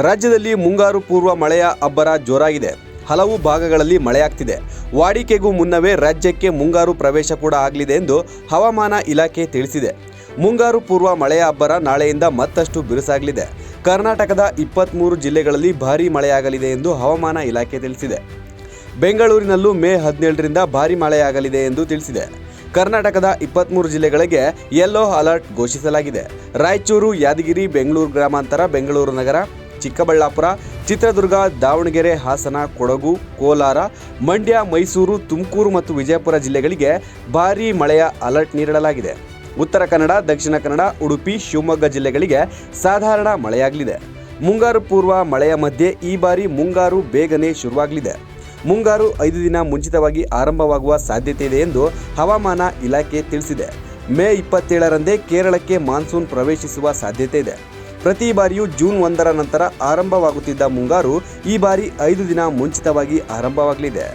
ರಾಜ್ಯದಲ್ಲಿ ಮುಂಗಾರು ಪೂರ್ವ ಮಳೆಯ ಅಬ್ಬರ ಜೋರಾಗಿದೆ. ಹಲವು ಭಾಗಗಳಲ್ಲಿ ಮಳೆಯಾಗ್ತಿದೆ. ವಾಡಿಕೆಗೂ ಮುನ್ನವೇ ರಾಜ್ಯಕ್ಕೆ ಮುಂಗಾರು ಪ್ರವೇಶ ಕೂಡ ಆಗಲಿದೆ ಎಂದು ಹವಾಮಾನ ಇಲಾಖೆ ತಿಳಿಸಿದೆ. ಮುಂಗಾರು ಪೂರ್ವ ಮಳೆಯ ಅಬ್ಬರ ನಾಳೆಯಿಂದ ಮತ್ತಷ್ಟು ಬಿರುಸಾಗಲಿದೆ. ಕರ್ನಾಟಕದ 23 ಜಿಲ್ಲೆಗಳಲ್ಲಿ ಭಾರೀ ಮಳೆಯಾಗಲಿದೆ ಎಂದು ಹವಾಮಾನ ಇಲಾಖೆ ತಿಳಿಸಿದೆ. ಬೆಂಗಳೂರಿನಲ್ಲೂ ಮೇ 17ರಿಂದ ಭಾರೀ ಮಳೆಯಾಗಲಿದೆ ಎಂದು ತಿಳಿಸಿದೆ. ಕರ್ನಾಟಕದ 23 ಜಿಲ್ಲೆಗಳಿಗೆ ಯೆಲ್ಲೋ ಅಲರ್ಟ್ ಘೋಷಿಸಲಾಗಿದೆ. ರಾಯಚೂರು, ಯಾದಗಿರಿ, ಬೆಂಗಳೂರು ಗ್ರಾಮಾಂತರ, ಬೆಂಗಳೂರು ನಗರ, ಚಿಕ್ಕಬಳ್ಳಾಪುರ, ಚಿತ್ರದುರ್ಗ, ದಾವಣಗೆರೆ, ಹಾಸನ, ಕೊಡಗು, ಕೋಲಾರ, ಮಂಡ್ಯ, ಮೈಸೂರು, ತುಮಕೂರು ಮತ್ತು ವಿಜಯಪುರ ಜಿಲ್ಲೆಗಳಿಗೆ ಭಾರೀ ಮಳೆಯ ಅಲರ್ಟ್ ನೀಡಲಾಗಿದೆ. ಉತ್ತರ ಕನ್ನಡ, ದಕ್ಷಿಣ ಕನ್ನಡ, ಉಡುಪಿ, ಶಿವಮೊಗ್ಗ ಜಿಲ್ಲೆಗಳಿಗೆ ಸಾಧಾರಣ ಮಳೆಯಾಗಲಿದೆ. ಮುಂಗಾರು ಪೂರ್ವ ಮಳೆಯ ಮಧ್ಯೆ ಈ ಬಾರಿ ಮುಂಗಾರು ಬೇಗನೆ ಶುರುವಾಗಲಿದೆ. ಮುಂಗಾರು 5 ದಿನ ಮುಂಚಿತವಾಗಿ ಆರಂಭವಾಗುವ ಸಾಧ್ಯತೆ ಇದೆ ಎಂದು ಹವಾಮಾನ ಇಲಾಖೆ ತಿಳಿಸಿದೆ. ಮೇ 27ರಂದೇ ಕೇರಳಕ್ಕೆ ಮಾನ್ಸೂನ್ ಪ್ರವೇಶಿಸುವ ಸಾಧ್ಯತೆ ಇದೆ. ಪ್ರತಿ ಬಾರಿಯೂ ಜೂನ್ 1ರ ನಂತರ ಆರಂಭವಾಗುತ್ತಿದ್ದ ಮುಂಗಾರು ಈ ಬಾರಿ 5 ದಿನ ಮುಂಚಿತವಾಗಿ ಆರಂಭವಾಗಲಿದೆ.